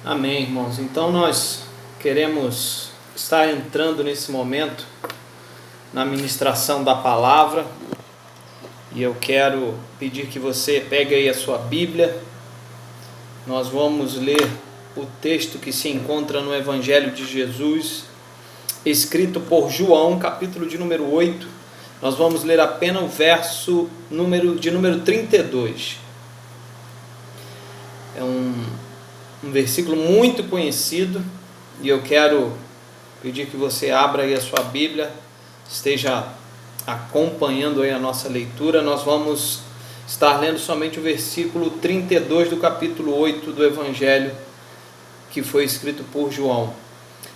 Amém, irmãos. Então nós queremos estar entrando nesse momento na ministração da palavra e eu quero pedir que você pegue aí a sua Bíblia. Nós vamos ler o texto que se encontra no Evangelho de Jesus, escrito por João, capítulo de número 8. Nós vamos ler apenas o verso de número 32. É um versículo muito conhecido e eu quero pedir que você abra aí a sua Bíblia, esteja acompanhando aí a nossa leitura. Nós vamos estar lendo somente o versículo 32 do capítulo 8 do Evangelho que foi escrito por João,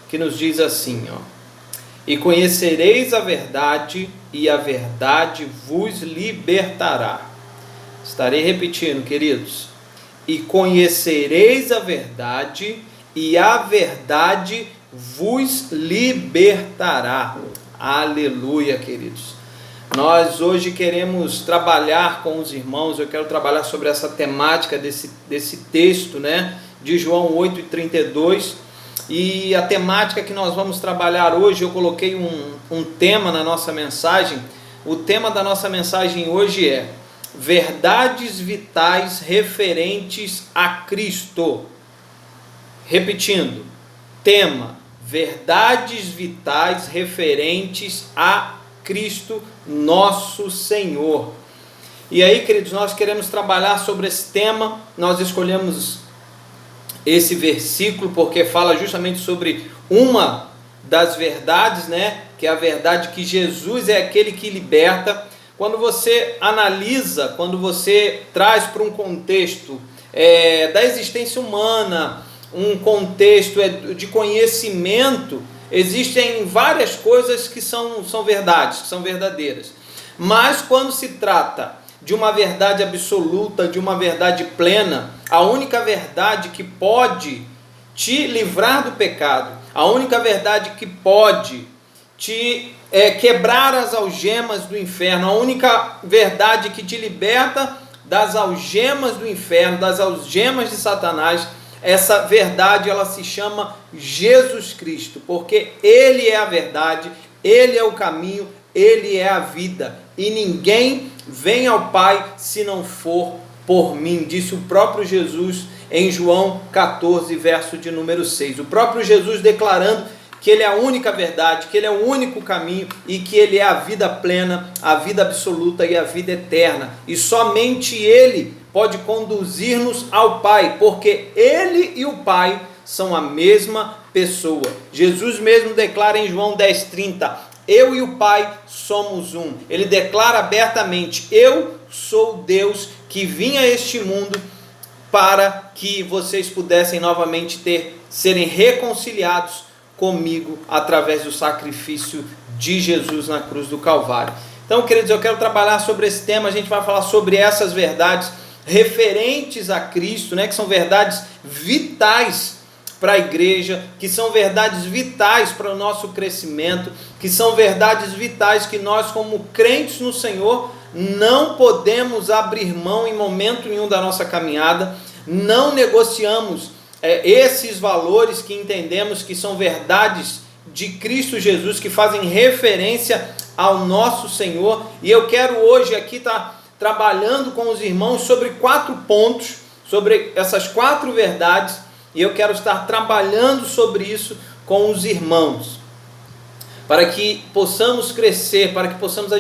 que nos diz assim, E conhecereis a verdade, e a verdade vos libertará. Estarei repetindo, queridos. E conhecereis a verdade, e a verdade vos libertará. Aleluia, queridos. Nós hoje queremos trabalhar com os irmãos, eu quero trabalhar sobre essa temática desse texto, de João 8:32. E a temática que nós vamos trabalhar hoje, eu coloquei um tema na nossa mensagem. O tema da nossa mensagem hoje é verdades vitais referentes a Cristo. Repetindo, tema, verdades vitais referentes a Cristo, nosso Senhor. E aí, queridos, nós queremos trabalhar sobre esse tema. Nós escolhemos esse versículo porque fala justamente sobre uma das verdades, que é a verdade que Jesus é aquele que liberta. Quando você analisa, quando você traz para um contexto da existência humana, um contexto de conhecimento, existem várias coisas que são verdades, que são verdadeiras. Mas quando se trata de uma verdade absoluta, de uma verdade plena, a única verdade que pode te livrar do pecado, a única verdade que pode te quebrar as algemas do inferno, a única verdade que te liberta das algemas do inferno, das algemas de Satanás, essa verdade ela se chama Jesus Cristo, porque Ele é a verdade, Ele é o caminho, Ele é a vida, e ninguém vem ao Pai se não for por mim, disse o próprio Jesus em João 14, verso de número 6, o próprio Jesus declarando que Ele é a única verdade, que Ele é o único caminho e que Ele é a vida plena, a vida absoluta e a vida eterna. E somente Ele pode conduzir-nos ao Pai, porque Ele e o Pai são a mesma pessoa. Jesus mesmo declara em João 10:30, eu e o Pai somos um. Ele declara abertamente, eu sou Deus que vim a este mundo para que vocês pudessem novamente serem reconciliados comigo através do sacrifício de Jesus na cruz do Calvário. Então, queridos, eu quero trabalhar sobre esse tema. A gente vai falar sobre essas verdades referentes a Cristo, que são verdades vitais para a igreja, que são verdades vitais para o nosso crescimento, que são verdades vitais que nós, como crentes no Senhor, não podemos abrir mão em momento nenhum da nossa caminhada, não negociamos esses valores que entendemos que são verdades de Cristo Jesus, que fazem referência ao nosso Senhor. E eu quero hoje aqui estar trabalhando com os irmãos sobre 4 pontos, sobre essas 4 verdades, e eu quero estar trabalhando sobre isso com os irmãos, para que possamos crescer, para que possamos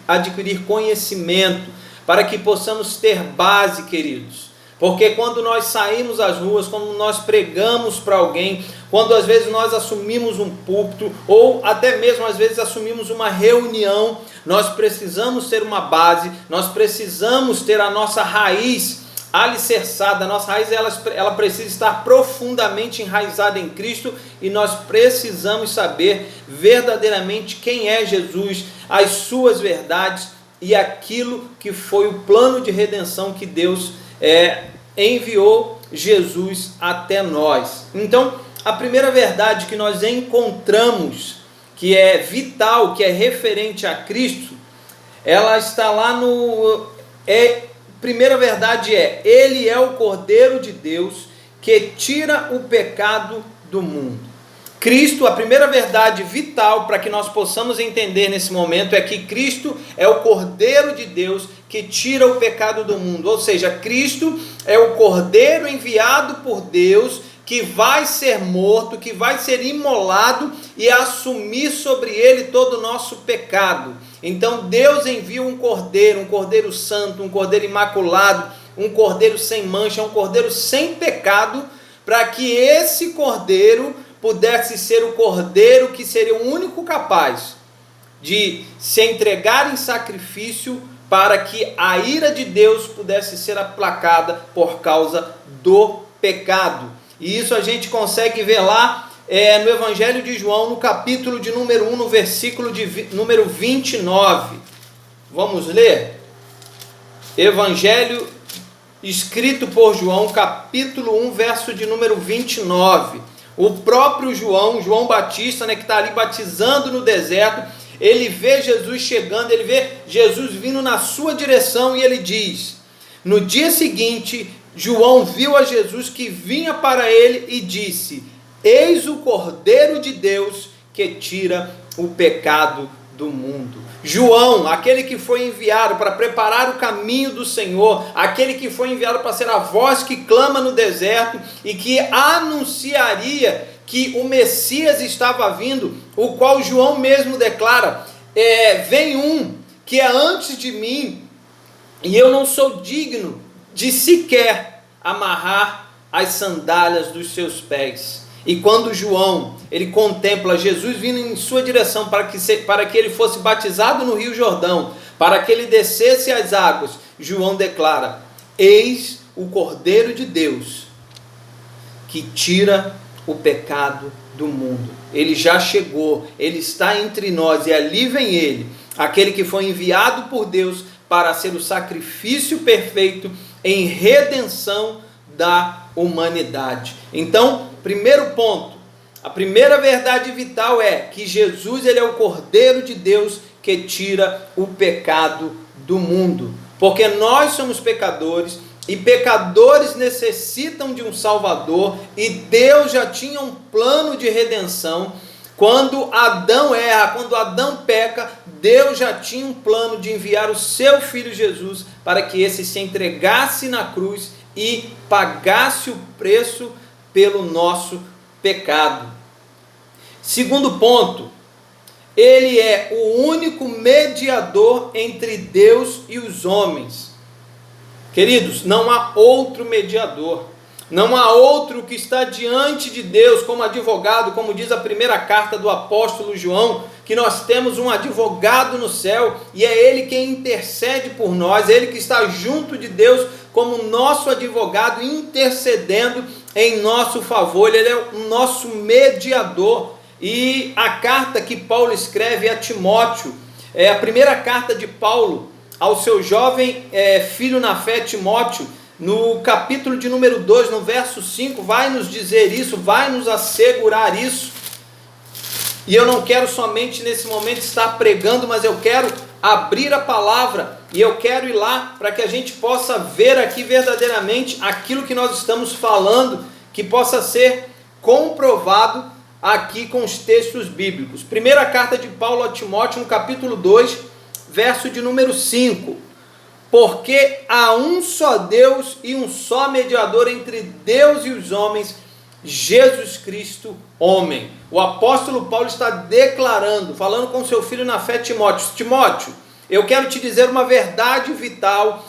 adquirir conhecimento, para que possamos ter base, queridos. Porque quando nós saímos às ruas, quando nós pregamos para alguém, quando às vezes nós assumimos um púlpito, ou até mesmo às vezes assumimos uma reunião, nós precisamos ter uma base, nós precisamos ter a nossa raiz alicerçada, a nossa raiz ela precisa estar profundamente enraizada em Cristo, e nós precisamos saber verdadeiramente quem é Jesus, as suas verdades e aquilo que foi o plano de redenção que Deus enviou Jesus até nós. Então, a primeira verdade que nós encontramos, que é vital, que é referente a Cristo, ela está lá primeira verdade Ele é o Cordeiro de Deus que tira o pecado do mundo. Cristo, a primeira verdade vital para que nós possamos entender nesse momento é que Cristo é o Cordeiro de Deus que tira o pecado do mundo. Ou seja, Cristo é o Cordeiro enviado por Deus que vai ser morto, que vai ser imolado e assumir sobre ele todo o nosso pecado. Então Deus envia um cordeiro santo, um cordeiro imaculado, um cordeiro sem mancha, um cordeiro sem pecado, para que esse cordeiro pudesse ser o cordeiro que seria o único capaz de se entregar em sacrifício para que a ira de Deus pudesse ser aplacada por causa do pecado. E isso a gente consegue ver lá no Evangelho de João, no capítulo de número 1, no versículo de número 29. Vamos ler? Evangelho escrito por João, capítulo 1, verso de número 29. O próprio João Batista, que está ali batizando no deserto, ele vê Jesus chegando, ele vê Jesus vindo na sua direção e ele diz: no dia seguinte, João viu a Jesus que vinha para ele e disse: eis o Cordeiro de Deus que tira o pecado do mundo. João, aquele que foi enviado para preparar o caminho do Senhor, aquele que foi enviado para ser a voz que clama no deserto e que anunciaria que o Messias estava vindo, o qual João mesmo declara: vem um que é antes de mim, e eu não sou digno de sequer amarrar as sandálias dos seus pés. E quando João, ele contempla Jesus vindo em sua direção para que ele fosse batizado no Rio Jordão, para que ele descesse as águas, João declara: eis o Cordeiro de Deus que tira o pecado do mundo. Ele já chegou, ele está entre nós, e ali vem ele, aquele que foi enviado por Deus para ser o sacrifício perfeito em redenção da humanidade. Então, primeiro ponto, a primeira verdade vital é que Jesus, ele é o Cordeiro de Deus que tira o pecado do mundo, porque nós somos pecadores e pecadores necessitam de um Salvador, e Deus já tinha um plano de redenção. Quando Adão erra, quando Adão peca, Deus já tinha um plano de enviar o seu Filho Jesus para que esse se entregasse na cruz e pagasse o preço pelo nosso pecado. Segundo ponto, ele é o único mediador entre Deus e os homens. Queridos, não há outro mediador, não há outro que está diante de Deus como advogado, como diz a primeira carta do apóstolo João, que nós temos um advogado no céu, e é ele quem intercede por nós, é ele que está junto de Deus como nosso advogado, intercedendo em nosso favor. Ele é o nosso mediador. E a carta que Paulo escreve a Timóteo, é a primeira carta de Paulo ao seu jovem filho na fé, Timóteo, no capítulo de número 2, no verso 5, vai nos dizer isso, vai nos assegurar isso. E eu não quero somente nesse momento estar pregando, mas eu quero abrir a palavra, e eu quero ir lá para que a gente possa ver aqui verdadeiramente aquilo que nós estamos falando, que possa ser comprovado aqui com os textos bíblicos. Primeira carta de Paulo a Timóteo, no capítulo 2, verso de número 5. Porque há um só Deus e um só mediador entre Deus e os homens, Jesus Cristo, homem. O apóstolo Paulo está declarando, falando com seu filho na fé, Timóteo: Timóteo, eu quero te dizer uma verdade vital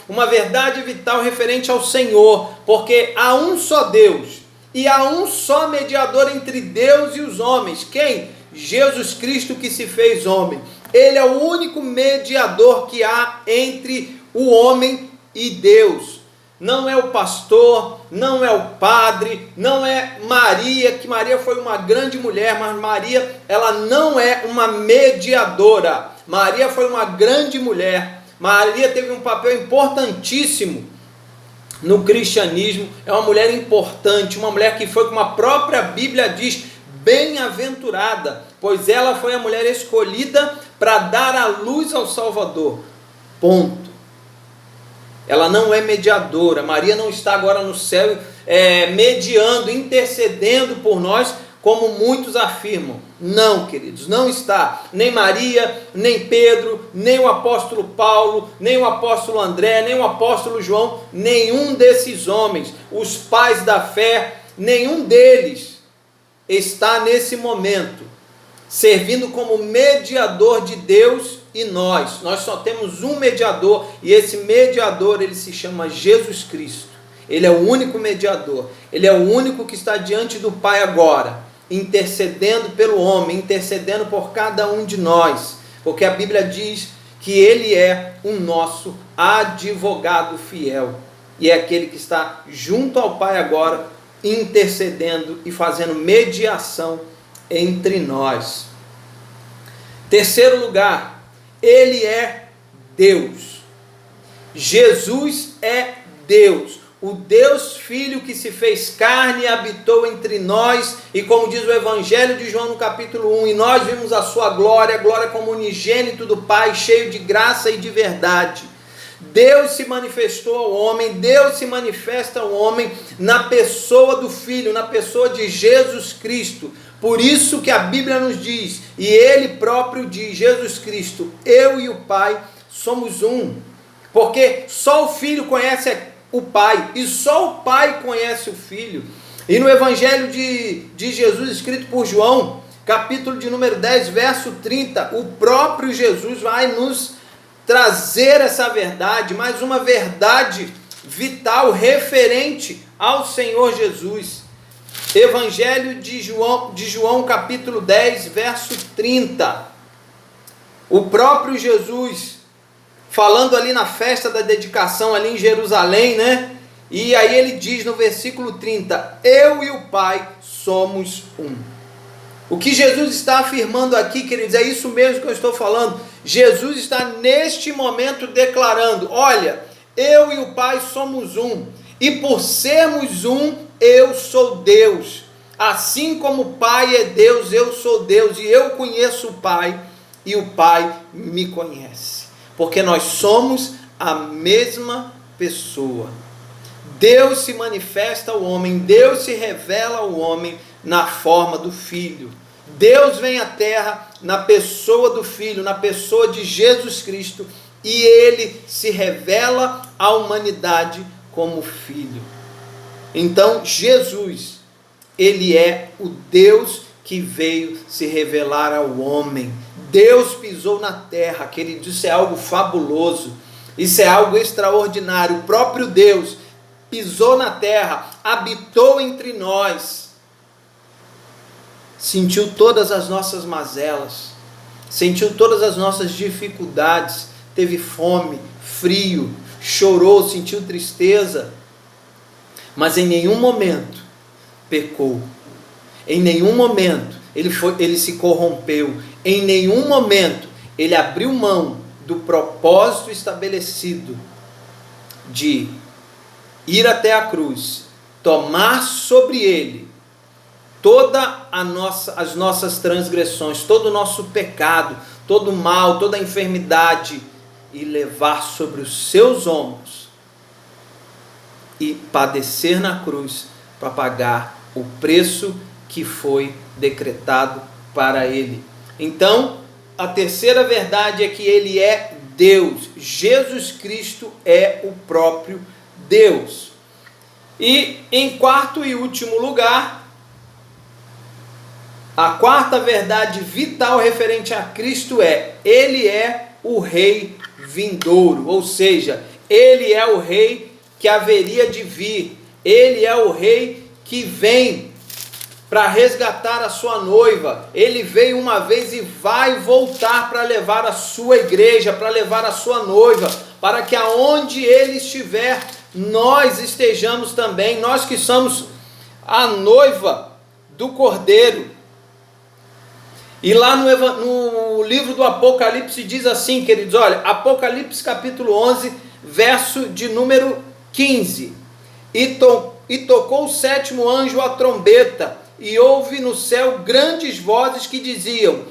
referente ao Senhor, porque há um só Deus e há um só mediador entre Deus e os homens. Quem? Jesus Cristo, que se fez homem. Ele é o único mediador que há entre o homem e Deus. Não é o pastor, não é o padre, não é Maria, que Maria foi uma grande mulher, mas Maria, ela não é uma mediadora. Maria foi uma grande mulher. Maria teve um papel importantíssimo no cristianismo. É uma mulher importante, uma mulher que foi, como a própria Bíblia diz, bem-aventurada, pois ela foi a mulher escolhida para dar a luz ao Salvador. Ponto. Ela não é mediadora. Maria não está agora no céu mediando, intercedendo por nós, como muitos afirmam. Não, queridos, não está. Nem Maria, nem Pedro, nem o apóstolo Paulo, nem o apóstolo André, nem o apóstolo João, nenhum desses homens, os pais da fé, nenhum deles está nesse momento servindo como mediador de Deus e nós. Nós só temos um mediador, e esse mediador, ele se chama Jesus Cristo. Ele é o único mediador. Ele é o único que está diante do Pai agora, intercedendo pelo homem, intercedendo por cada um de nós. Porque a Bíblia diz que ele é o nosso advogado fiel. E é aquele que está junto ao Pai agora, intercedendo e fazendo mediação entre nós. Terceiro lugar, ele é Deus. Jesus é Deus. O Deus Filho que se fez carne e habitou entre nós, e como diz o Evangelho de João no capítulo 1, e nós vimos a sua glória, glória como unigênito do Pai, cheio de graça e de verdade. Deus se manifestou ao homem, Deus se manifesta ao homem na pessoa do Filho, na pessoa de Jesus Cristo. Por isso que a Bíblia nos diz, e ele próprio diz, Jesus Cristo, eu e o Pai somos um. Porque só o Filho conhece o Pai, e só o Pai conhece o Filho. E no Evangelho de Jesus, escrito por João, capítulo de número 10, verso 30, o próprio Jesus vai nos trazer essa verdade, mais uma verdade vital, referente ao Senhor Jesus. Evangelho de João, capítulo 10, verso 30. O próprio Jesus, falando ali na festa da dedicação, ali em Jerusalém, né? E aí ele diz no versículo 30, eu e o Pai somos um. O que Jesus está afirmando aqui, queridos, é isso mesmo que eu estou falando. Jesus está neste momento declarando, olha, eu e o Pai somos um, e por sermos um, eu sou Deus. Assim como o Pai é Deus, eu sou Deus, e eu conheço o Pai, e o Pai me conhece. Porque nós somos a mesma pessoa. Deus se manifesta ao homem, Deus se revela ao homem na forma do Filho. Deus vem à terra na pessoa do Filho, na pessoa de Jesus Cristo, e ele se revela à humanidade como Filho. Então Jesus, ele é o Deus que veio se revelar ao homem. Deus pisou na terra, querido, isso é algo fabuloso, isso é algo extraordinário. O próprio Deus pisou na terra, habitou entre nós, sentiu todas as nossas mazelas, sentiu todas as nossas dificuldades, teve fome, frio, chorou, sentiu tristeza, mas em nenhum momento pecou, em nenhum momento ele se corrompeu, em nenhum momento ele abriu mão do propósito estabelecido de ir até a cruz, tomar sobre ele todas as nossas transgressões, todo o nosso pecado, todo o mal, toda a enfermidade, e levar sobre os seus ombros e padecer na cruz para pagar o preço que foi decretado para ele. Então, a terceira verdade é que ele é Deus. Jesus Cristo é o próprio Deus. E em quarto e último lugar, a quarta verdade vital referente a Cristo é, ele é o Rei vindouro, ou seja, ele é o Rei que haveria de vir, ele é o Rei que vem para resgatar a sua noiva, ele veio uma vez e vai voltar para levar a sua igreja, para levar a sua noiva, para que aonde ele estiver, nós estejamos também, nós que somos a noiva do Cordeiro. E lá no livro do Apocalipse diz assim, queridos, olha, Apocalipse capítulo 11, verso de número 15, e tocou o sétimo anjo a trombeta, e houve no céu grandes vozes que diziam,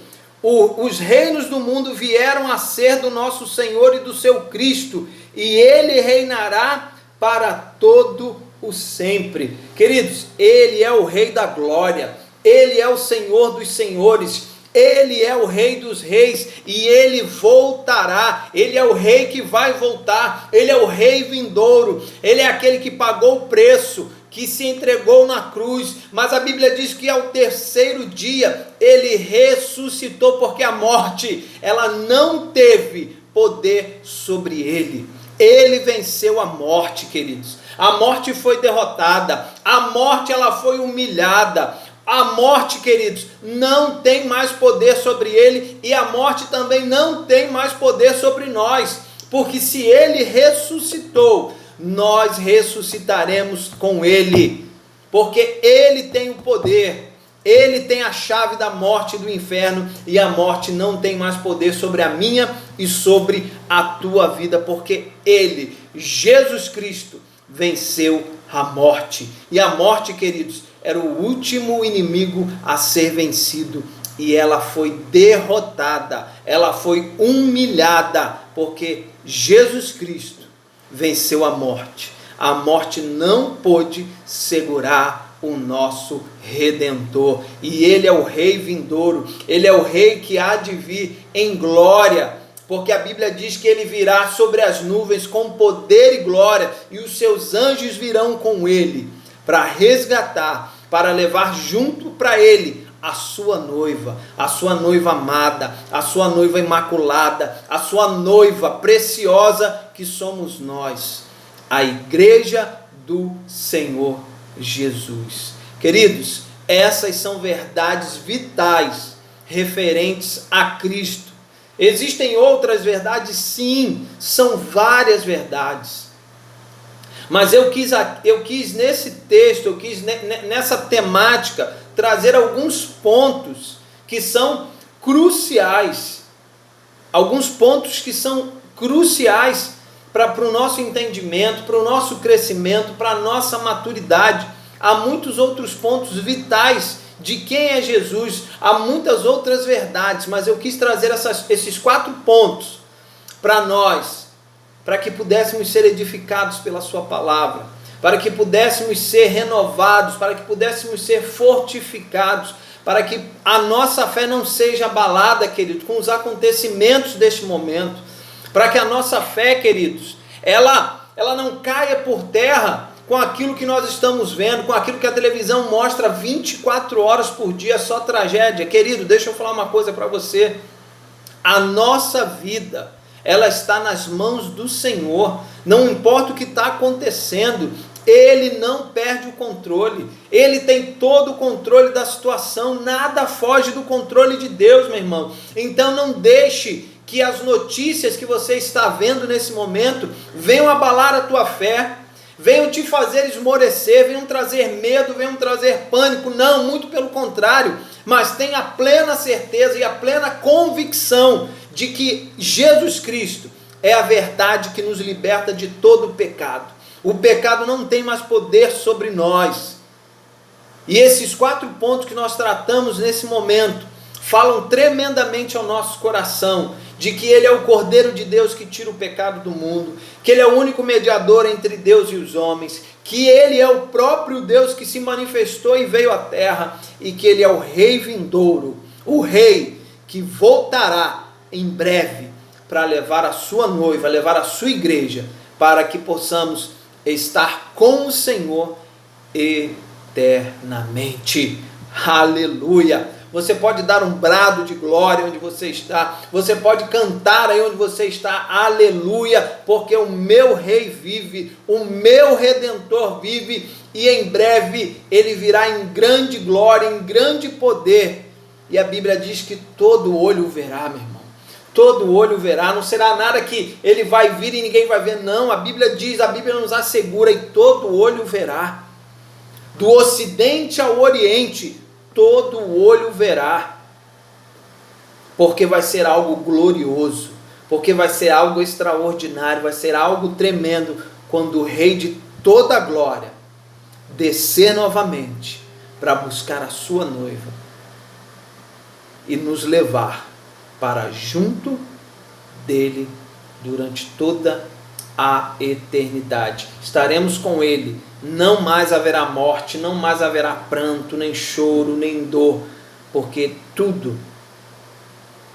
os reinos do mundo vieram a ser do nosso Senhor e do seu Cristo, e ele reinará para todo o sempre. Queridos, ele é o Rei da glória, ele é o Senhor dos senhores, ele é o Rei dos reis, e ele voltará. Ele é o Rei que vai voltar, ele é o Rei vindouro, ele é aquele que pagou o preço, que se entregou na cruz, mas a Bíblia diz que ao terceiro dia ele ressuscitou, porque a morte, ela não teve poder sobre ele. Ele venceu a morte, queridos. A morte foi derrotada, a morte ela foi humilhada. A morte, queridos, não tem mais poder sobre ele, e a morte também não tem mais poder sobre nós, porque se ele ressuscitou, nós ressuscitaremos com ele, porque ele tem o poder, ele tem a chave da morte e do inferno, e a morte não tem mais poder sobre a minha e sobre a tua vida, porque ele, Jesus Cristo, venceu a morte. E a morte, queridos, era o último inimigo a ser vencido, e ela foi derrotada, ela foi humilhada, porque Jesus Cristo venceu a morte. A morte não pôde segurar o nosso Redentor, e ele é o Rei vindouro, ele é o Rei que há de vir em glória, porque a Bíblia diz que ele virá sobre as nuvens com poder e glória, e os seus anjos virão com ele, para resgatar, para levar junto para ele a sua noiva amada, a sua noiva imaculada, a sua noiva preciosa, que somos nós, a igreja do Senhor Jesus. Queridos, essas são verdades vitais referentes a Cristo. Existem outras verdades? Sim, são várias verdades. Mas eu quis nesse texto, eu quis nessa temática trazer alguns pontos que são cruciais. Alguns pontos que são cruciais para o nosso entendimento, para o nosso crescimento, para a nossa maturidade. Há muitos outros pontos vitais de quem é Jesus, há muitas outras verdades, mas eu quis trazer esses 4 pontos para nós, para que pudéssemos ser edificados pela sua palavra, para que pudéssemos ser renovados, para que pudéssemos ser fortificados, para que a nossa fé não seja abalada, querido, com os acontecimentos deste momento, para que a nossa fé, queridos, ela não caia por terra com aquilo que nós estamos vendo, com aquilo que a televisão mostra 24 horas por dia, só tragédia. Querido, deixa eu falar uma coisa para você. A nossa vida, ela está nas mãos do Senhor. Não importa o que está acontecendo, Ele não perde o controle. Ele tem todo o controle da situação. Nada foge do controle de Deus, meu irmão. Então não deixe que as notícias que você está vendo nesse momento venham abalar a tua fé, venham te fazer esmorecer, venham trazer medo, venham trazer pânico. Não, muito pelo contrário, mas tenha a plena certeza e a plena convicção de que Jesus Cristo é a verdade que nos liberta de todo o pecado. O pecado não tem mais poder sobre nós. E esses 4 pontos que nós tratamos nesse momento falam tremendamente ao nosso coração, de que Ele é o Cordeiro de Deus que tira o pecado do mundo, que Ele é o único mediador entre Deus e os homens, que Ele é o próprio Deus que se manifestou e veio à terra, e que Ele é o Rei vindouro, o Rei que voltará em breve para levar a sua noiva, levar a sua igreja, para que possamos estar com o Senhor eternamente. Aleluia! Você pode dar um brado de glória onde você está, você pode cantar aí onde você está, aleluia, porque o meu Rei vive, o meu Redentor vive, e em breve Ele virá em grande glória, em grande poder, e a Bíblia diz que todo olho o verá, meu irmão, todo olho o verá, não será nada que Ele vai vir e ninguém vai ver, não, a Bíblia diz, a Bíblia nos assegura, e todo olho o verá, do ocidente ao oriente, todo olho verá, porque vai ser algo glorioso, porque vai ser algo extraordinário, vai ser algo tremendo, quando o Rei de toda a glória descer novamente, para buscar a sua noiva, e nos levar para junto dele, durante toda a eternidade. Estaremos com Ele, não mais haverá morte, não mais haverá pranto, nem choro, nem dor, porque tudo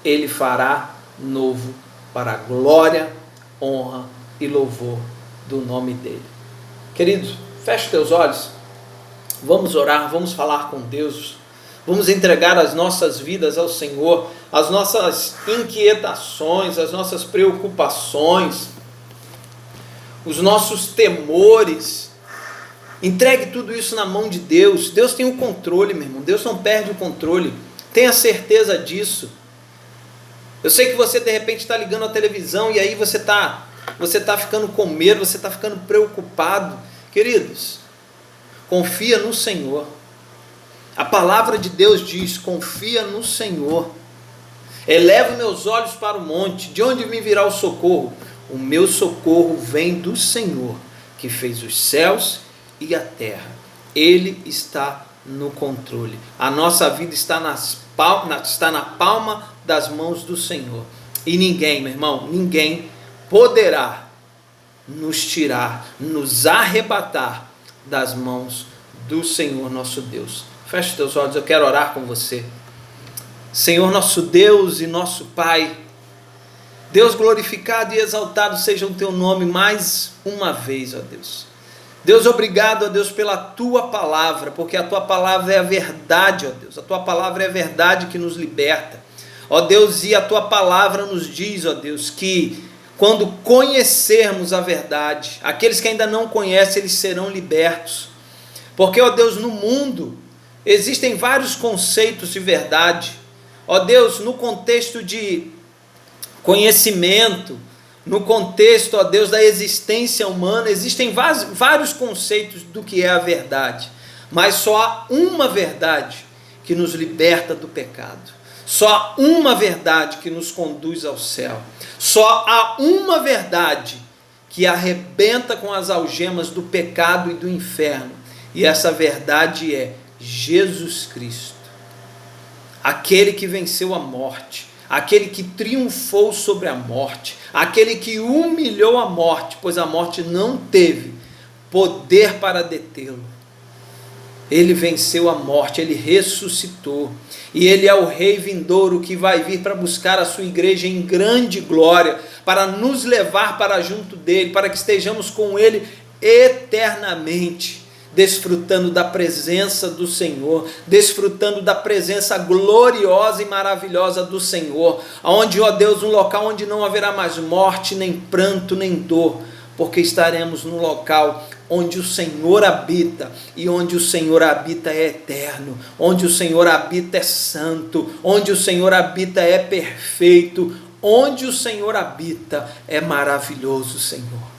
Ele fará novo para a glória, honra e louvor do nome dEle. Queridos, feche teus olhos, vamos orar, vamos falar com Deus, vamos entregar as nossas vidas ao Senhor, as nossas inquietações, as nossas preocupações, os nossos temores. Entregue tudo isso na mão de Deus. Deus tem o controle, meu irmão. Deus não perde o controle. Tenha certeza disso. Eu sei que você de repente está ligando a televisão e aí você tá ficando com medo, você está ficando preocupado. Queridos, confia no Senhor. A palavra de Deus diz: confia no Senhor. Elevo meus olhos para o monte. De onde me virá o socorro? O meu socorro vem do Senhor, que fez os céus e a terra. Ele está no controle. A nossa vida está na palma das mãos do Senhor. E ninguém, meu irmão, ninguém poderá nos tirar, nos arrebatar das mãos do Senhor nosso Deus. Feche teus olhos, eu quero orar com você. Senhor nosso Deus e nosso Pai, Deus, glorificado e exaltado seja o teu nome mais uma vez, ó Deus. Deus, obrigado, ó Deus, pela tua palavra, porque a tua palavra é a verdade, ó Deus. A tua palavra é a verdade que nos liberta. Ó Deus, e a tua palavra nos diz, ó Deus, que quando conhecermos a verdade, aqueles que ainda não conhecem, eles serão libertos. Porque, ó Deus, no mundo existem vários conceitos de verdade. Ó Deus, no contexto de conhecimento, no contexto, ó Deus, da existência humana, existem vários conceitos do que é a verdade, mas só há uma verdade que nos liberta do pecado, só há uma verdade que nos conduz ao céu, só há uma verdade que arrebenta com as algemas do pecado e do inferno, e essa verdade é Jesus Cristo, aquele que venceu a morte, aquele que triunfou sobre a morte, aquele que humilhou a morte, pois a morte não teve poder para detê-lo. Ele venceu a morte, ele ressuscitou, e ele é o Rei vindouro que vai vir para buscar a sua igreja em grande glória, para nos levar para junto dele, para que estejamos com ele eternamente, desfrutando da presença do Senhor, desfrutando da presença gloriosa e maravilhosa do Senhor, onde, ó Deus, um local onde não haverá mais morte, nem pranto, nem dor, porque estaremos num local onde o Senhor habita, e onde o Senhor habita é eterno, onde o Senhor habita é santo, onde o Senhor habita é perfeito, onde o Senhor habita é maravilhoso, Senhor.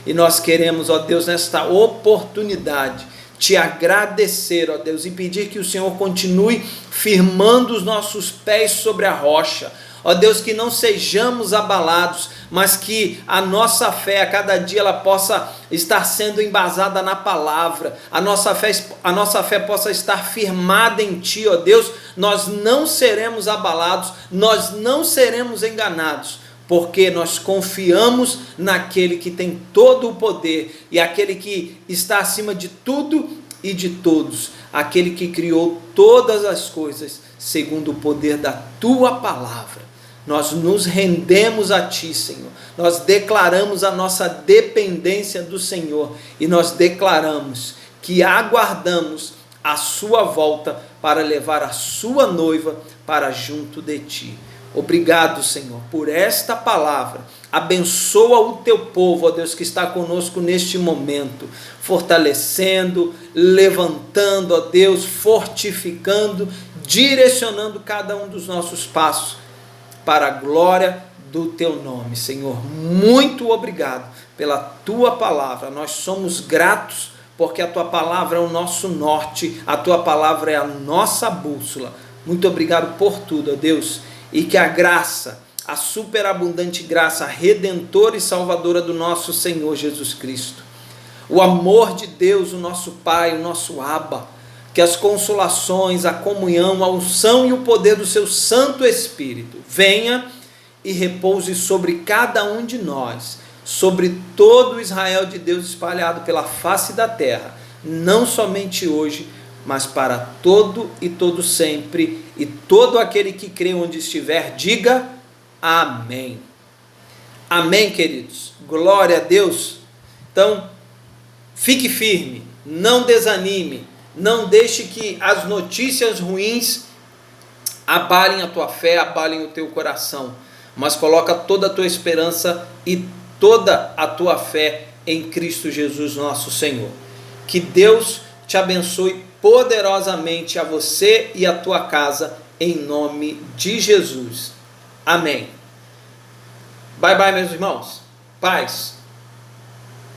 E nós queremos, ó Deus, nesta oportunidade, te agradecer, ó Deus, e pedir que o Senhor continue firmando os nossos pés sobre a rocha. Ó Deus, que não sejamos abalados, mas que a nossa fé, a cada dia, ela possa estar sendo embasada na palavra, a nossa fé possa estar firmada em Ti, ó Deus. Nós não seremos abalados, nós não seremos enganados, porque nós confiamos naquele que tem todo o poder, e aquele que está acima de tudo e de todos, aquele que criou todas as coisas, segundo o poder da Tua palavra. Nós nos rendemos a Ti, Senhor, nós declaramos a nossa dependência do Senhor, e nós declaramos que aguardamos a Sua volta, para levar a Sua noiva para junto de Ti. Obrigado, Senhor, por esta palavra. Abençoa o Teu povo, ó Deus, que está conosco neste momento, fortalecendo, levantando, ó Deus, fortificando, direcionando cada um dos nossos passos para a glória do Teu nome. Senhor, muito obrigado pela Tua palavra. Nós somos gratos, porque a Tua palavra é o nosso norte, a Tua palavra é a nossa bússola. Muito obrigado por tudo, ó Deus. E que a graça, a superabundante graça redentora e salvadora do nosso Senhor Jesus Cristo, o amor de Deus, o nosso Pai, o nosso Abba, que as consolações, a comunhão, a unção e o poder do seu Santo Espírito venha e repouse sobre cada um de nós, sobre todo o Israel de Deus espalhado pela face da terra, não somente hoje, mas para todo e todo sempre, e todo aquele que crê onde estiver, diga amém. Amém, queridos. Glória a Deus. Então, fique firme, não desanime, não deixe que as notícias ruins abalem a tua fé, abalem o teu coração, mas coloca toda a tua esperança e toda a tua fé em Cristo Jesus, nosso Senhor. Que Deus te abençoe poderosamente, a você e a tua casa, em nome de Jesus. Amém. Bye bye, meus irmãos. Paz.